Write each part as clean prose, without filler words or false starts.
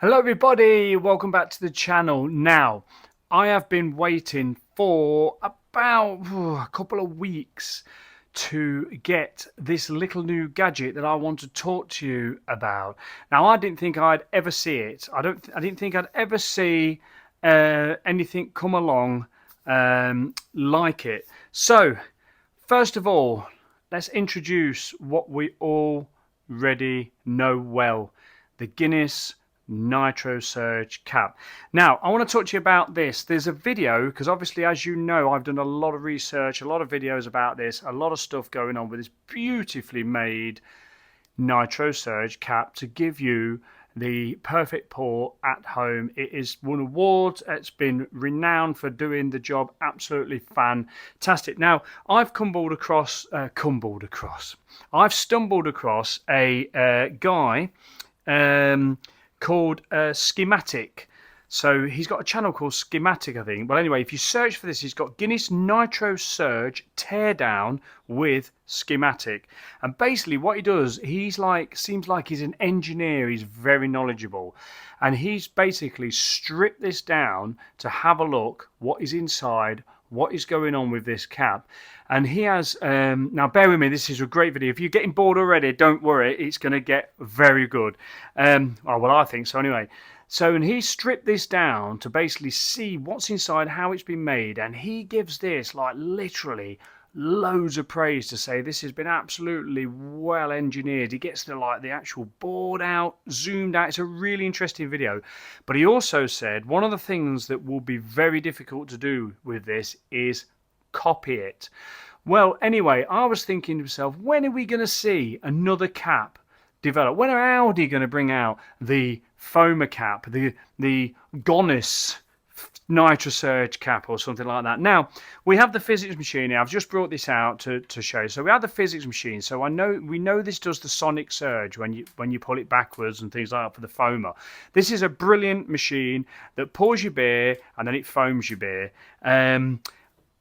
Hello everybody, welcome back to the channel. Now, I have been waiting for about a couple of weeks to get this little new gadget that I want to talk to you about. Now, I didn't think I'd ever see it. I didn't think I'd ever see anything come along like it. So, first of all, let's introduce what we already know well, the Guinness Nitro Surge Cap. Now, I want to talk to you about this. There's a video, because obviously, as you know, I've done a lot of research, a lot of videos about this, a lot of stuff going on with this beautifully made Nitro Surge Cap to give you the perfect pour at home. It is won awards. It's been renowned for doing the job absolutely fantastic. Now, I've stumbled across a guy called Schematic. So he's got a channel called Schematic, I think. Well, anyway, if you search for this, he's got Guinness Nitro Surge Teardown with Schematic. And basically what he does, seems like he's an engineer. He's very knowledgeable. And he's basically stripped this down to have a look what is inside, what is going on with this cap. And he has, now bear with me, this is a great video. If you're getting bored already, don't worry, it's going to get very good. Well, I think so anyway. So, and he stripped this down to basically see what's inside, how it's been made. And he gives this like literally loads of praise to say this has been absolutely well engineered. He gets the actual board out, zoomed out. It's a really interesting video. But he also said one of the things that will be very difficult to do with this is copy it. Well, anyway, I was thinking to myself, when are we going to see another cap develop? When are Audi going to bring out the foamer cap, the Guinness Nitro Surge Cap or something like that? Now, we have the physics machine here. I've just brought this out to show you. So we have the physics machine. So we know this does the sonic surge when you pull it backwards and things like that for the foamer. This is a brilliant machine that pours your beer and then it foams your beer.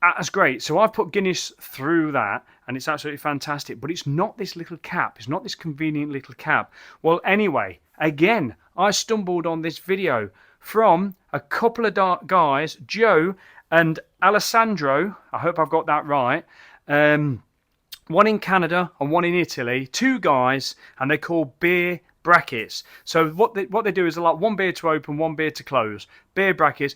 That's great. So I've put Guinness through that and it's absolutely fantastic. But it's not this little cap. It's not this convenient little cap. Well, anyway, again, I stumbled on this video from a couple of guys, Joe and Alessandro. I hope I've got that right. One in Canada and one in Italy. Two guys, and they're called beer brackets. So what they do is they're like one beer to open, one beer to close. Beer brackets.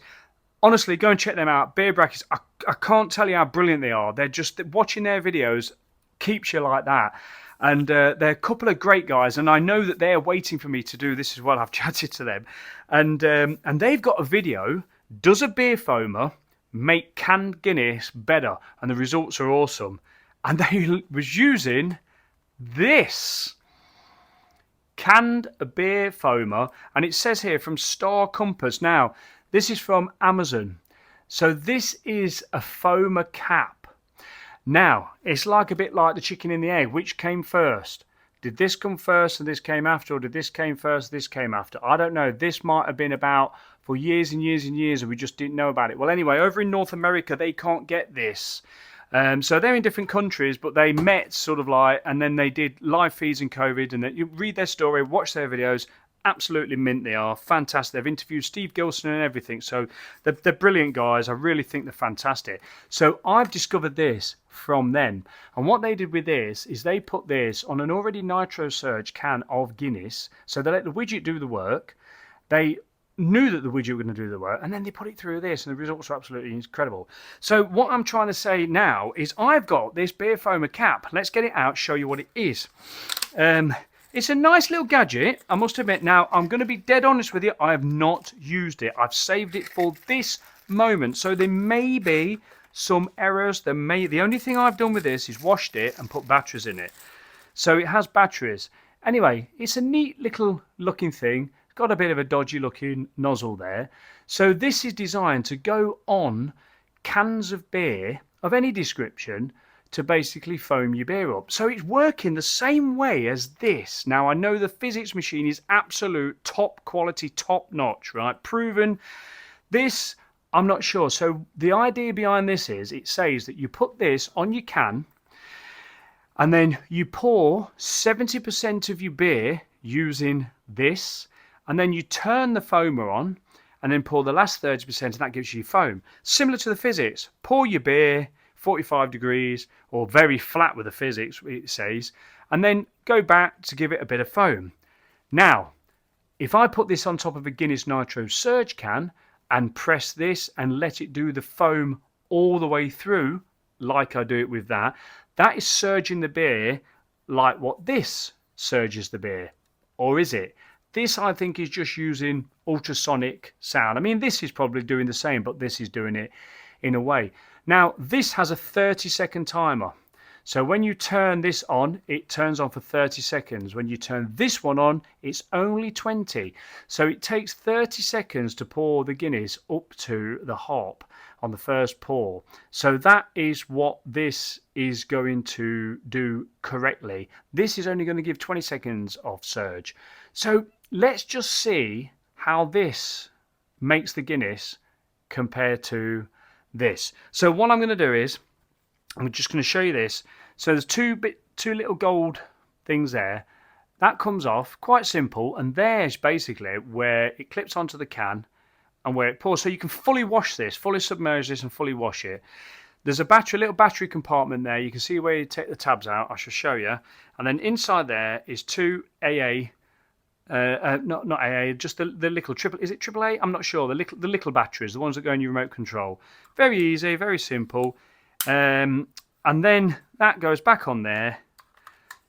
Honestly, go and check them out. Beer brackets, I can't tell you how brilliant they are. They're just, watching their videos keeps you like that. And they're a couple of great guys, and I know that they're waiting for me to do this as well. I've chatted to them. And they've got a video, does a beer foamer make canned Guinness better? And the results are awesome. And they was using this canned beer foamer, and it says here from Star Compass. Now, this is from Amazon. So this is a foamer cap. Now, it's like a bit like the chicken and the egg. Which came first? Did this come first and this came after? Or did this came first, this came after? I don't know. This might have been about for years and years and years and we just didn't know about it. Well, anyway, over in North America, they can't get this. So they're in different countries, but they met sort of like, and then they did live feeds in COVID. And then you read their story, watch their videos. Absolutely mint they are. Fantastic. They've interviewed Steve Gilson and everything. So they're brilliant guys. I really think they're fantastic. So I've discovered this from them. And what they did with this is they put this on an already Nitro Surge can of Guinness. So they let the widget do the work. They knew that the widget was going to do the work. And then they put it through this. And the results are absolutely incredible. So what I'm trying to say now is I've got this beer foamer cap. Let's get it out, show you what it is. It's a nice little gadget, I must admit. Now, I'm going to be dead honest with you. I have not used it. I've saved it for this moment. So there may be some errors. The only thing I've done with this is washed it and put batteries in it. So it has batteries. Anyway, it's a neat little looking thing. It's got a bit of a dodgy looking nozzle there. So this is designed to go on cans of beer of any description to basically foam your beer up. So it's working the same way as this. Now, I know the physics machine is absolute top quality, top notch, right? Proven. This, I'm not sure. So the idea behind this is it says that you put this on your can and then you pour 70% of your beer using this and then you turn the foamer on, and then pour the last 30%, and that gives you foam. Similar to the physics. Pour your beer, 45 degrees, or very flat with the physics, it says, and then go back to give it a bit of foam. Now, if I put this on top of a Guinness Nitro Surge can and press this and let it do the foam all the way through, like I do it with that, that is surging the beer like what this surges the beer. Or is it? This, I think, is just using ultrasonic sound. I mean, this is probably doing the same, but this is doing it in a way. Now, this has a 30-second timer. So when you turn this on, it turns on for 30 seconds. When you turn this one on, it's only 20. So it takes 30 seconds to pour the Guinness up to the hop on the first pour. So that is what this is going to do correctly. This is only going to give 20 seconds of surge. So let's just see how this makes the Guinness compared to this. So what I'm going to do is, I'm just going to show you this. So there's two little gold things there. That comes off, quite simple, and there's basically where it clips onto the can and where it pours. So you can fully wash this, fully submerge this and fully wash it. There's a little battery compartment there. You can see where you take the tabs out. I shall show you. And then inside there is two AA, not AA, just the little triple. Is it AAA? I'm not sure. The little batteries, the ones that go in your remote control. Very easy, very simple. And then that goes back on there,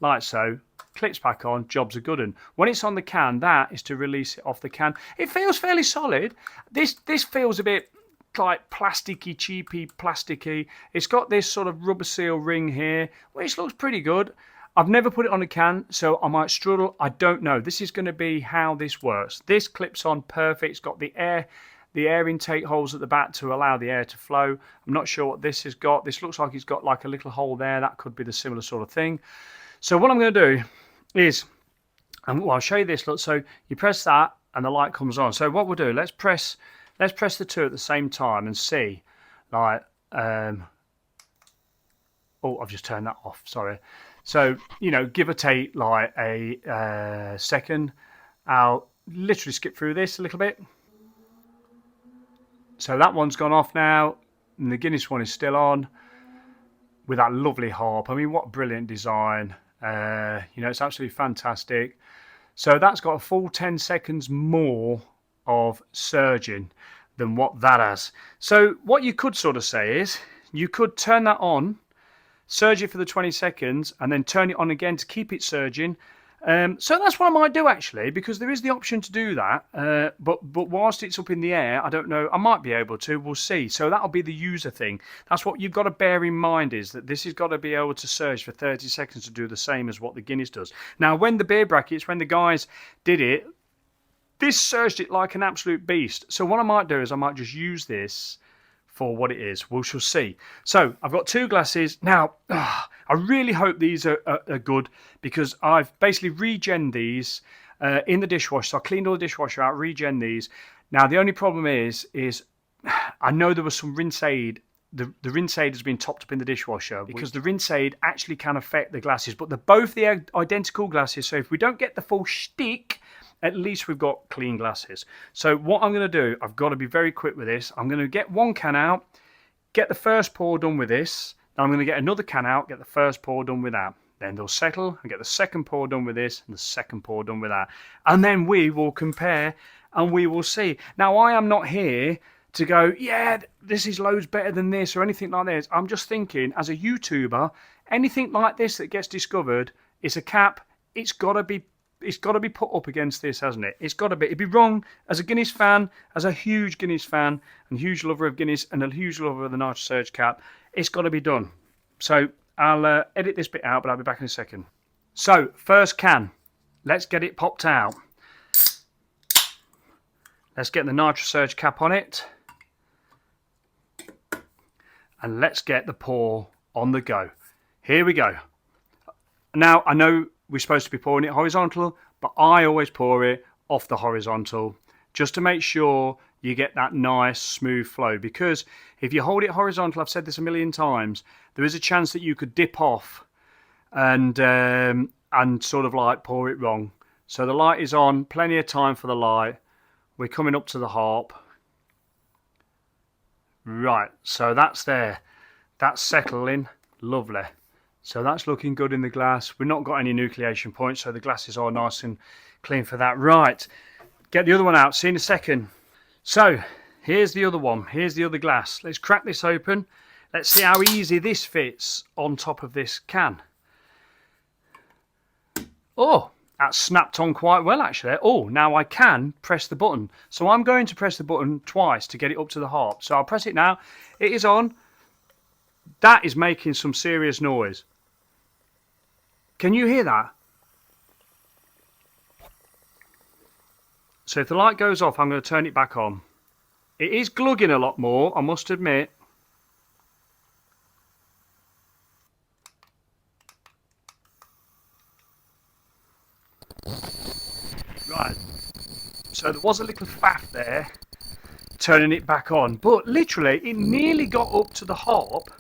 like so. Clips back on, job's a good one. When it's on the can, that is to release it off the can. It feels fairly solid. This feels a bit like plasticky, cheapy, plasticky. It's got this sort of rubber seal ring here, which looks pretty good. I've never put it on a can, so I might struggle. I don't know. This is going to be how this works. This clips on perfect. It's got the air intake holes at the back to allow the air to flow. I'm not sure what this has got. This looks like it's got like a little hole there. That could be the similar sort of thing. So what I'm going to do is, and I'll show you this. Look, so you press that and the light comes on. So what we'll do, let's press the two at the same time and see. Like, oh, I've just turned that off. Sorry. So, you know, give or take like a second. I'll literally skip through this a little bit. So that one's gone off now, and the Guinness one is still on with that lovely harp. I mean, what a brilliant design. You know, it's absolutely fantastic. So that's got a full 10 seconds more of surging than what that has. So what you could sort of say is, you could turn that on, surge it for the 20 seconds, and then turn it on again to keep it surging. So that's what I might do, actually, because there is the option to do that. But whilst it's up in the air, I don't know. I might be able to. We'll see. So that'll be the user thing. That's what you've got to bear in mind, is that this has got to be able to surge for 30 seconds to do the same as what the Guinness does. Now, when the beer brackets, when the guys did it, this surged it like an absolute beast. So what I might do is I might just use this for what it is. We shall see. So I've got two glasses. Now, I really hope these are good, because I've basically regen these in the dishwasher. So I cleaned all the dishwasher out, regen these. Now, the only problem is I know there was some rinse aid. The rinse aid has been topped up in the dishwasher, because the rinse aid actually can affect the glasses, but they're both the identical glasses. So if we don't get the full shtick, at least we've got clean glasses. So what I'm going to do, I've got to be very quick with this. I'm going to get one can out, get the first pour done with this. Then I'm going to get another can out, get the first pour done with that. Then they'll settle and get the second pour done with this and the second pour done with that. And then we will compare and we will see. Now, I am not here to go, yeah, this is loads better than this or anything like this. I'm just thinking, as a YouTuber, anything like this that gets discovered, it's a cap. It's got to be put up against this, hasn't it? It's got to be. It'd be wrong as a Guinness fan, as a huge Guinness fan and huge lover of Guinness and a huge lover of the Nitrosurge Surge Cap. It's got to be done. So I'll edit this bit out, but I'll be back in a second. So first can, let's get it popped out. Let's get the Nitrosurge Surge Cap on it, and let's get the pour on the go. Here we go. Now, I know we're supposed to be pouring it horizontal, but I always pour it off the horizontal just to make sure you get that nice smooth flow, because if you hold it horizontal, I've said this a million times, there is a chance that you could dip off and sort of like pour it wrong. So the light is on, plenty of time for the light. We're coming up to the harp. Right, so that's there. That's settling, lovely. So that's looking good in the glass. We've not got any nucleation points, so the glasses are nice and clean for that. Right, get the other one out, see in a second. So, here's the other one, here's the other glass. Let's crack this open. Let's see how easy this fits on top of this can. Oh, that snapped on quite well actually. Oh, now I can press the button. So I'm going to press the button twice to get it up to the harp. So I'll press it now. It is on. That is making some serious noise. Can you hear that? So if the light goes off, I'm going to turn it back on. It is glugging a lot more, I must admit. Right, so there was a little faff there, turning it back on, but literally it nearly got up to the harp.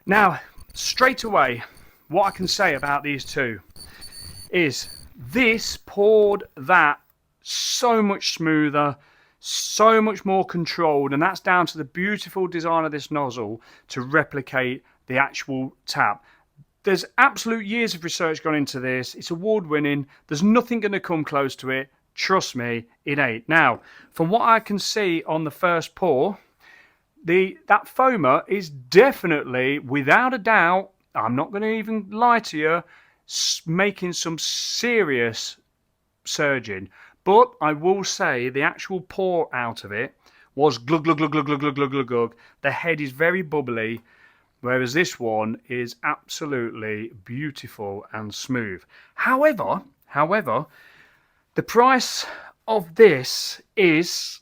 Now, straight away, what I can say about these two is this poured that so much smoother, so much more controlled, and that's down to the beautiful design of this nozzle to replicate the actual tap. There's absolute years of research gone into this. It's award-winning. There's nothing going to come close to it. Trust me, it ain't. Now, from what I can see on the first pour, that foamer is definitely, without a doubt, I'm not going to even lie to you, making some serious surging. But I will say the actual pour out of it was glug, glug, glug, glug, glug, glug, glug, glug, glug. The head is very bubbly, whereas this one is absolutely beautiful and smooth. However, the price of this is,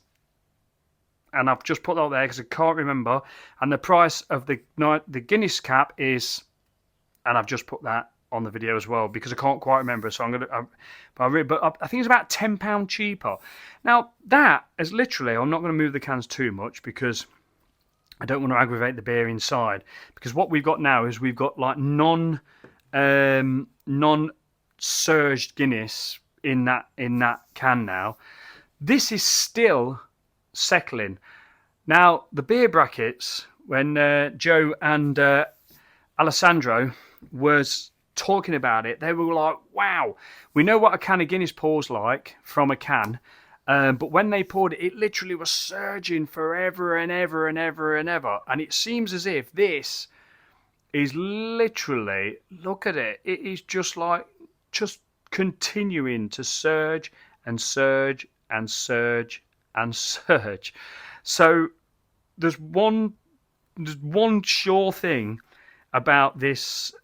and I've just put that there because I can't remember, and the price of the Guinness cap is, and I've just put that on the video as well because I can't quite remember, so I'm gonna, but I think it's about £10 cheaper. Now that is literally, I'm not going to move the cans too much because I don't want to aggravate the beer inside, because what we've got now is we've got like non-surged Guinness in that can now. This is still settling. Now the beer brackets, when Joe and Alessandro was talking about it, they were like, wow, we know what a can of Guinness pours like from a can. But when they poured it, it literally was surging forever and ever and ever and ever. And it seems as if this is literally, look at it, it is just continuing to surge and surge and surge and surge. So there's one sure thing about this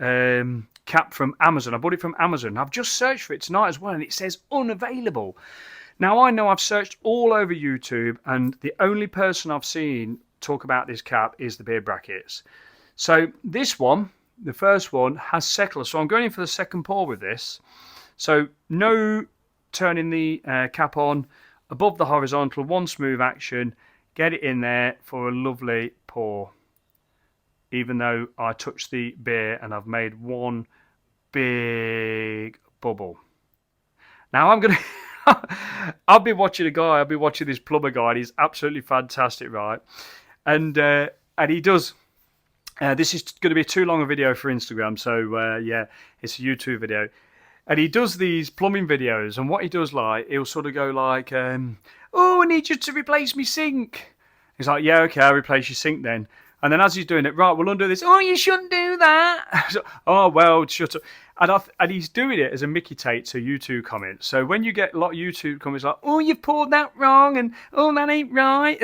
cap from Amazon. I bought it from Amazon. I've just searched for it tonight as well, and it says unavailable. Now, I know I've searched all over YouTube, and the only person I've seen talk about this cap is the beer brackets. So this one, the first one, has settled. So I'm going in for the second pour with this. So no turning the cap on, above the horizontal, one smooth action. Get it in there for a lovely pour. Even though I touched the beer and I've made one big bubble. Now I'm going to... I've been watching this plumber guy, and he's absolutely fantastic, right? And he does, this is going to be too long a video for Instagram, so yeah, it's a YouTube video. And he does these plumbing videos, and what he does, like, he'll sort of go like, oh, I need you to replace my sink. He's like, yeah, okay, I'll replace your sink then. And then as he's doing it, right, we'll undo this. Oh, you shouldn't do that. So, oh, well, shut up. And he's doing it as a Mickey Tate to YouTube comments. So when you get a lot of YouTube comments like, oh, you've poured that wrong, and oh, that ain't right.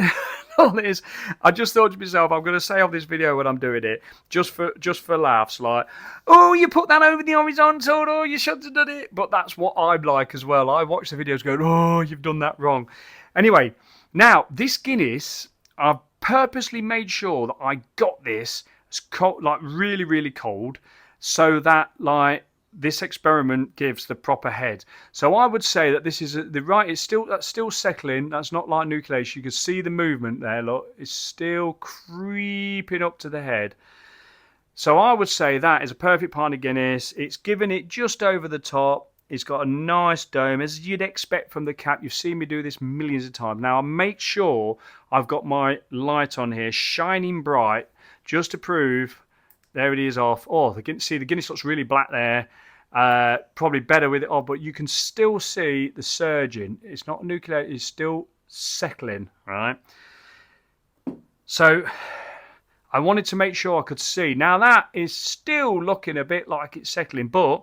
All this, I just thought to myself, I'm going to say on this video when I'm doing it, just for laughs, like, oh, you put that over the horizontal, oh, you shouldn't have done it. But that's what I'm like as well. I watch the videos going, oh, you've done that wrong. Anyway, now, this Guinness, I've purposely made sure that I got this as cold, like really, really cold, so that like this experiment gives the proper head. So I would say that this is it's still settling. That's not like nucleation. You can see the movement there. Look, it's still creeping up to the head. So I would say that is a perfect pint of Guinness. It's giving it just over the top. It's got a nice dome, as you'd expect from the cap. You've seen me do this millions of times. Now, I'll make sure I've got my light on here, shining bright, just to prove. There it is off. Oh, the Guinness looks really black there. Probably better with it off, but you can still see the surging. It's not nucleated, it's still settling, right? So I wanted to make sure I could see. Now that is still looking a bit like it's settling, but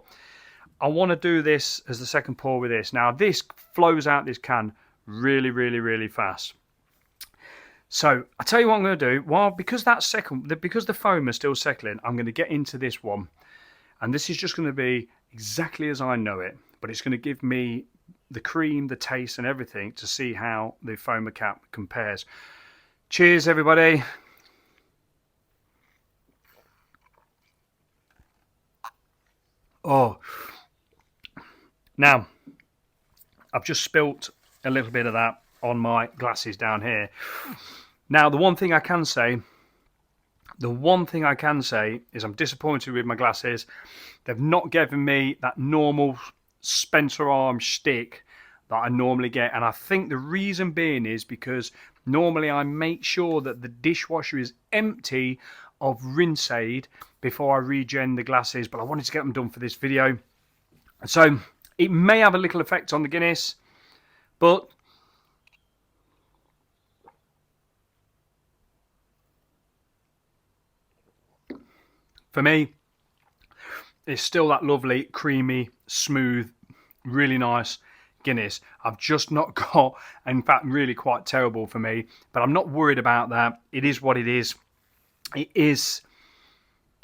I want to do this as the second pour with this. Now this flows out this can really, really, really fast. So I'll tell you what I'm going to do. Well, because the foam is still settling, I'm going to get into this one. And this is just going to be exactly as I know it. But it's going to give me the cream, the taste and everything to see how the foamer cap compares. Cheers, everybody. Oh. Now, I've just spilt a little bit of that on my glasses down here. Now, the one thing I can say is I'm disappointed with my glasses. They've not given me that normal Spencer arm shtick that I normally get. And I think the reason being is because normally I make sure that the dishwasher is empty of rinse aid before I regen the glasses. But I wanted to get them done for this video. So it may have a little effect on the Guinness, but for me, it's still that lovely, creamy, smooth, really nice Guinness. I've just not got, in fact, really quite terrible for me, but I'm not worried about that. It is what it is. It is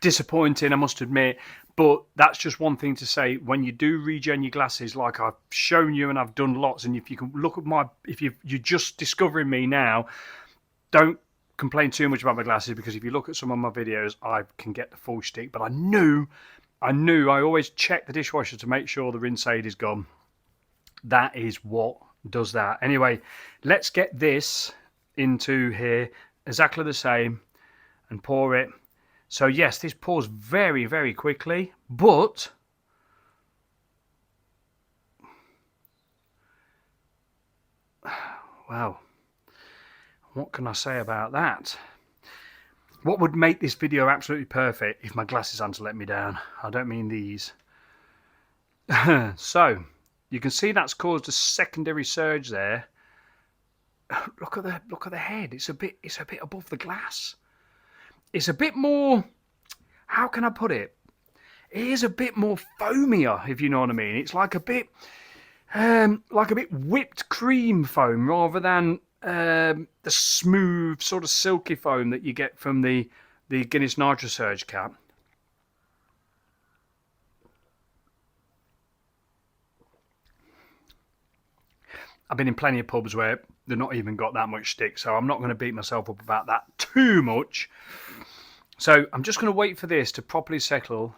disappointing, I must admit, but that's just one thing to say. When you do regen your glasses, like I've shown you and I've done lots, and if you can look at you're just discovering me now, don't complain too much about my glasses, because if you look at some of my videos, I can get the full shtick. But I always check the dishwasher to make sure the rinse aid is gone. That is what does that. Anyway, let's get this into here exactly the same and pour it. So yes, this pours very, very quickly, but wow, what can I say about that? What would make this video absolutely perfect if my glasses hadn't let me down? I don't mean these. So you can see that's caused a secondary surge there. Look at the head. It's a bit above the glass. It's a bit more, how can I put it? It is a bit more foamier, if you know what I mean. It's like a bit whipped cream foam rather than the smooth sort of silky foam that you get from the Guinness Nitro Surge Cap. I've been in plenty of pubs where they've not even got that much stick, so I'm not going to beat myself up about that too much. So I'm just going to wait for this to properly settle,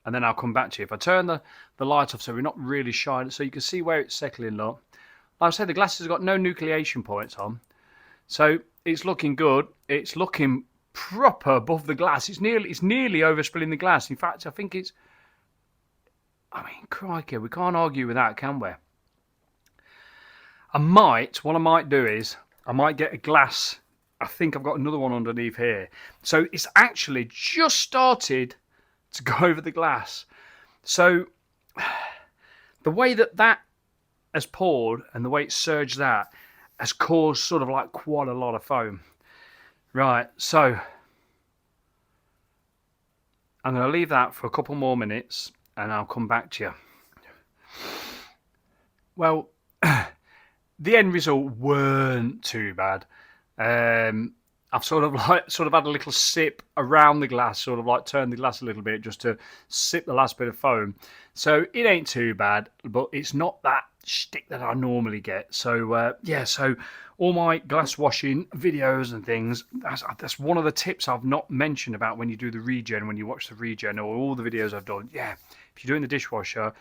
and then I'll come back to you. If I turn the light off so we're not really shining, so you can see where it's settling, look. Like I said, the glasses have got no nucleation points on, so it's looking good. It's looking proper above the glass. It's nearly overspilling the glass. In fact, I think it's, I mean, crikey, we can't argue with that, can we? What I might do is, I might get a glass. I think I've got another one underneath here. So it's actually just started to go over the glass. So the way that has poured and the way it surged that has caused sort of like quite a lot of foam. Right, so I'm going to leave that for a couple more minutes and I'll come back to you. Well, the end result weren't too bad. I've sort of had a little sip around the glass, sort of like turned the glass a little bit just to sip the last bit of foam. So it ain't too bad, but it's not that shtick that I normally get. So yeah, so all my glass washing videos and things, that's one of the tips I've not mentioned about when you do the regen, when you watch the regen or all the videos I've done. Yeah, if you're doing the dishwasher,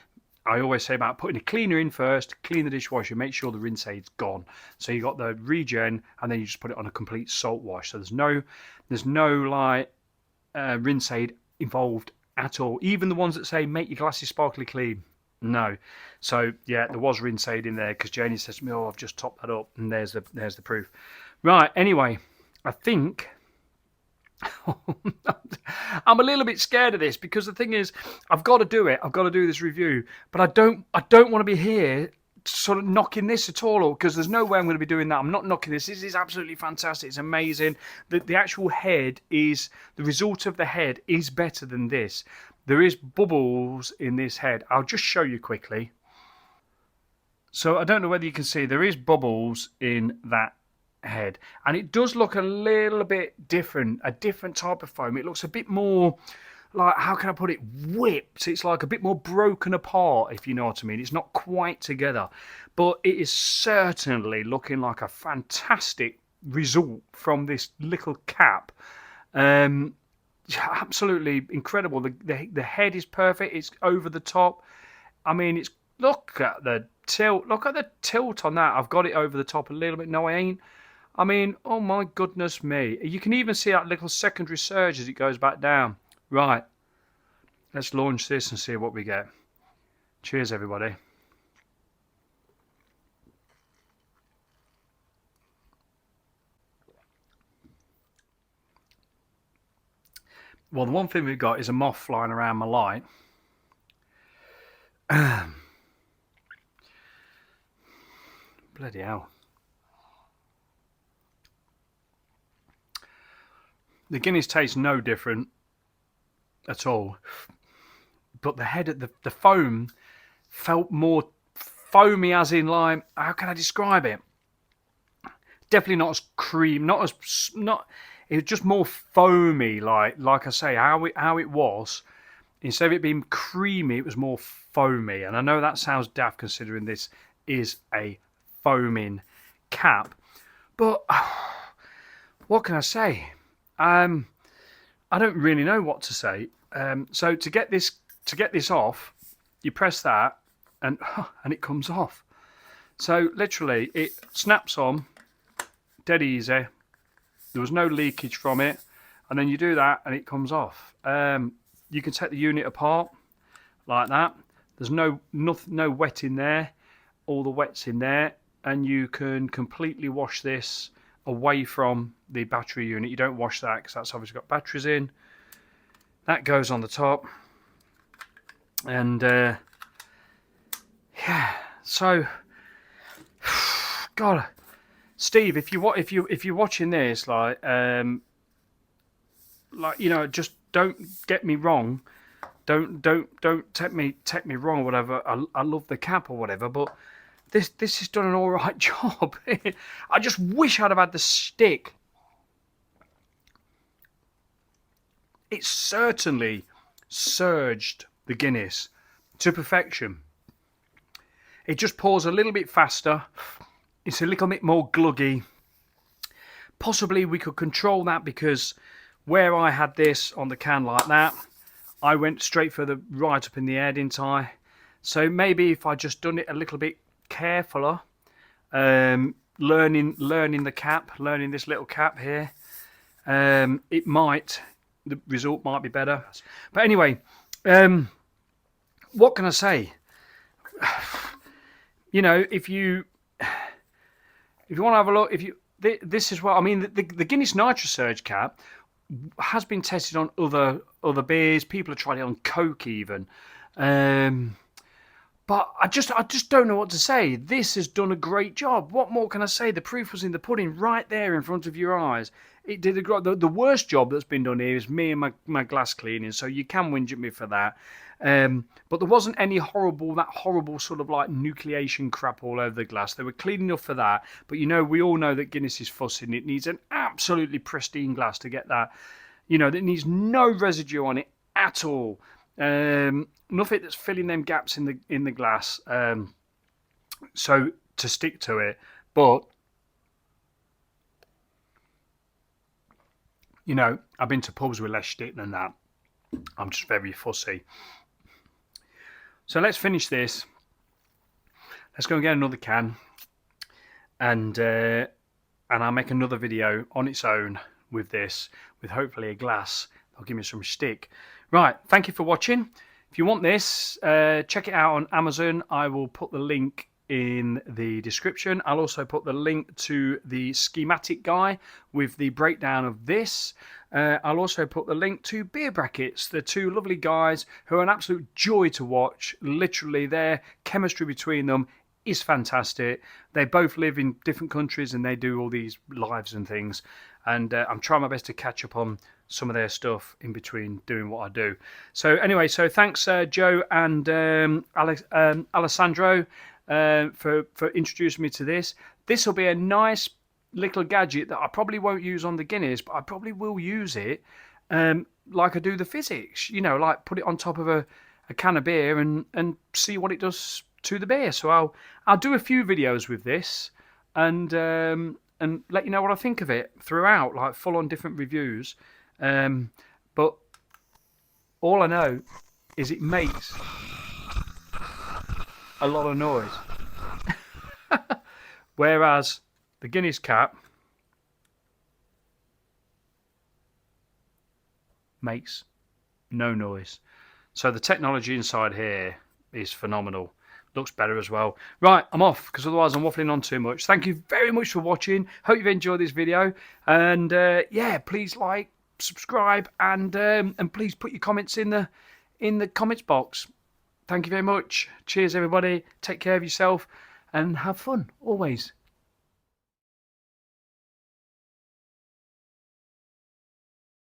I always say about putting a cleaner in first, clean the dishwasher, make sure the rinse aid's gone. So you got the regen, and then you just put it on a complete salt wash. So there's no like rinse aid involved at all. Even the ones that say make your glasses sparkly clean, No. So yeah, there was rinse aid in there because Janie says to me, "Oh, I've just topped that up," and there's the proof. Right. Anyway, I think I'm a little bit scared of this because the thing is, I've got to do it. I've got to do this review, but I don't want to be here sort of knocking this at all, because there's no way I'm going to be doing that. I'm not knocking this. This is absolutely fantastic. It's amazing. The actual head is, the result of the head is better than this. There is bubbles in this head. I'll just show you quickly. So I don't know whether you can see, there is bubbles in that head, and it does look a little bit different, a different type of foam. It looks a bit more like, how can I put it, whipped. It's like a bit more broken apart, if you know what I mean. It's not quite together, but it is certainly looking like a fantastic result from this little cap. Absolutely incredible. The head is perfect. It's over the top. I mean, it's, look at the tilt. Look at the tilt on that. I've got it over the top a little bit. No, I ain't. I mean, oh my goodness me. You can even see that little secondary surge as it goes back down. Right. Let's launch this and see what we get. Cheers, everybody. Well, the one thing we've got is a moth flying around my light. Bloody hell. The Guinness tastes no different at all, but the head of the foam felt more foamy, as in, like, how can I describe it? Definitely not as cream, it was just more foamy, like I say, how it was. Instead of it being creamy, it was more foamy. And I know that sounds daft considering this is a foaming cap, but what can I say? I don't really know what to say. So to get this off, you press that, and it comes off. So literally, it snaps on, dead easy. There was no leakage from it, and then you do that, and it comes off. You can take the unit apart like that. There's no wet in there. All the wet's in there, and you can completely wash this away from the battery unit. You don't wash that because that's obviously got batteries in. That goes on the top, and yeah. So, God, Steve, if you're watching this, like you know, just don't get me wrong. Don't take me wrong or whatever. I love the cap or whatever, but this has done an all right job. I just wish I'd have had the stick. It certainly surged the Guinness to perfection. It just pours a little bit faster. It's a little bit more gluggy. Possibly we could control that, because where I had this on the can like that, I went straight for the right up in the air, didn't I? So maybe if I just done it a little bit carefuler, learning the cap, learning this little cap here, it might, the result might be better. But anyway, what can I say? You know, if you want to have a look, this is what I mean. The Guinness Nitro Surge Cap has been tested on other beers. People have tried it on Coke even. But I just don't know what to say. This has done a great job. What more can I say? The proof was in the pudding, right there in front of your eyes. It did a great. The worst job that's been done here is me and my glass cleaning. So you can whinge at me for that. But there wasn't any that horrible sort of like nucleation crap all over the glass. They were clean enough for that. But you know, we all know that Guinness is fussing. It needs an absolutely pristine glass to get that. You know, it needs no residue on it at all. Nothing that's filling them gaps in the glass, so to stick to it. But you know, I've been to pubs with less shit than that. I'm just very fussy. So let's finish this. Let's go and get another can, and I'll make another video on its own with this, with hopefully a glass. They'll give me some stick. Right, thank you for watching. If you want this, check it out on Amazon. I will put the link in the description. I'll also put the link to the schematic guy with the breakdown of this. I'll also put the link to Beer Brackets, the two lovely guys who are an absolute joy to watch. Literally, their chemistry between them is fantastic. They both live in different countries and they do all these lives and things. And I'm trying my best to catch up on some of their stuff in between doing what I do. So anyway, so thanks Joe and Alessandro for introducing me to this. This will be a nice little gadget that I probably won't use on the Guinness, but I probably will use it like I do the physics. You know, like put it on top of a can of beer and see what it does to the beer. So I'll do a few videos with this and let you know what I think of it throughout, like full on different reviews. But all I know is it makes a lot of noise. Whereas the Guinness cap makes no noise. So the technology inside here is phenomenal. Looks better as well. Right, I'm off because otherwise I'm waffling on too much. Thank you very much for watching. Hope you've enjoyed this video. And yeah, please like, subscribe, and please put your comments in the comments box. Thank you very much. Cheers, everybody. Take care of yourself and have fun always.